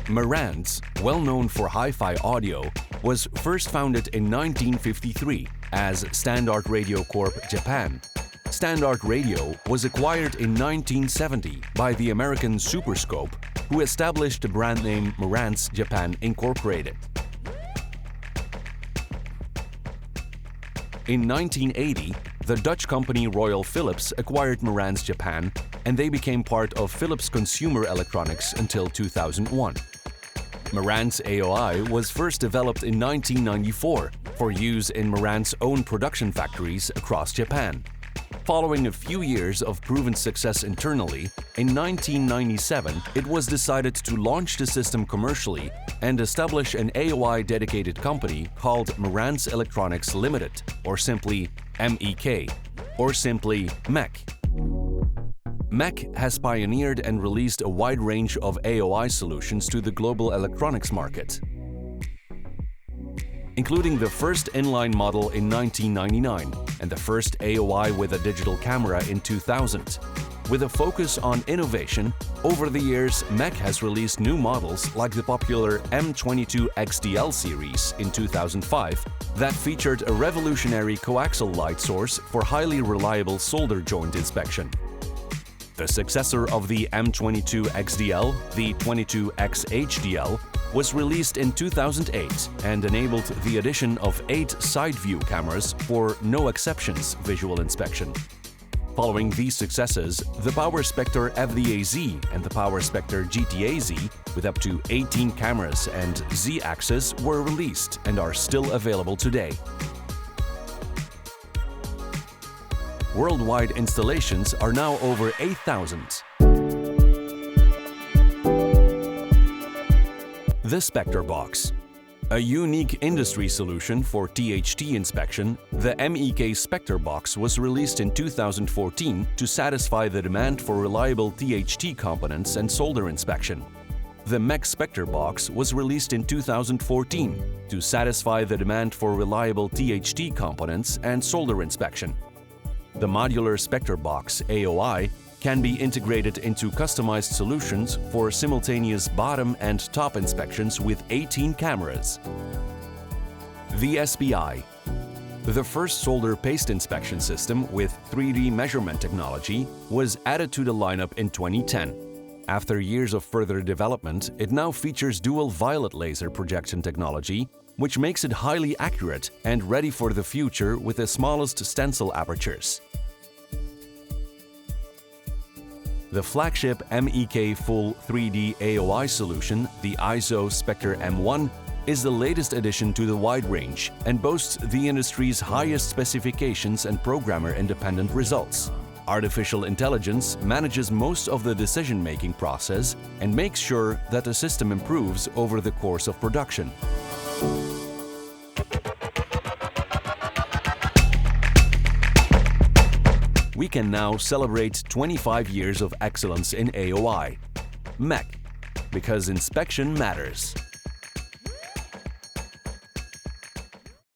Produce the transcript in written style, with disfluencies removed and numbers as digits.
Marantz, well known for hi-fi audio, was first founded in 1953 as Standard Radio Corp. Japan. Standard Radio was acquired in 1970 by the American Superscope, who established the brand name Marantz Japan Incorporated. In 1980, the Dutch company Royal Philips acquired Marantz Japan, and they became part of Philips Consumer Electronics until 2001. Marantz AOI was first developed in 1994 for use in Marantz's own production factories across Japan. Following a few years of proven success internally, in 1997 it was decided to launch the system commercially and establish an AOI-dedicated company called Marantz-Electronics Limited, or simply MEK, or simply MEK. MEK has pioneered and released a wide range of AOI solutions to the global electronics market, including the first inline model in 1999 and the first AOI with a digital camera in 2000. With a focus on innovation, over the years MEK has released new models like the popular M22 XDL series in 2005 that featured a revolutionary coaxial light source for highly reliable solder joint inspection. The successor of the M22 XDL, the 22X HDL, was released in 2008 and enabled the addition of 8 side-view cameras for no-exceptions visual inspection. Following these successes, the PowerSpector FVA-Z and the PowerSpector GTA-Z, with up to 18 cameras and Z-axis, were released and are still available today. Worldwide installations are now over 8,000. The SpecterBOX. A unique industry solution for THT inspection, the MEK SpecterBOX was released in 2014 to satisfy the demand for reliable THT components and solder inspection. The MEK SpecterBOX was released in 2014 to satisfy the demand for reliable THT components and solder inspection. The modular SpecterBOX AOI can be integrated into customized solutions for simultaneous bottom and top inspections with 18 cameras. The SPI. The first solder paste inspection system with 3D measurement technology was added to the lineup in 2010. After years of further development, it now features dual violet laser projection technology, which makes it highly accurate and ready for the future with the smallest stencil apertures. The flagship MEK Full 3D AOI solution, the ISO-Spector M1, is the latest addition to the wide range and boasts the industry's highest specifications and programmer-independent results. Artificial intelligence manages most of the decision-making process and makes sure that the system improves over the course of production. We can now celebrate 25 years of excellence in AOI. MEK, because inspection matters.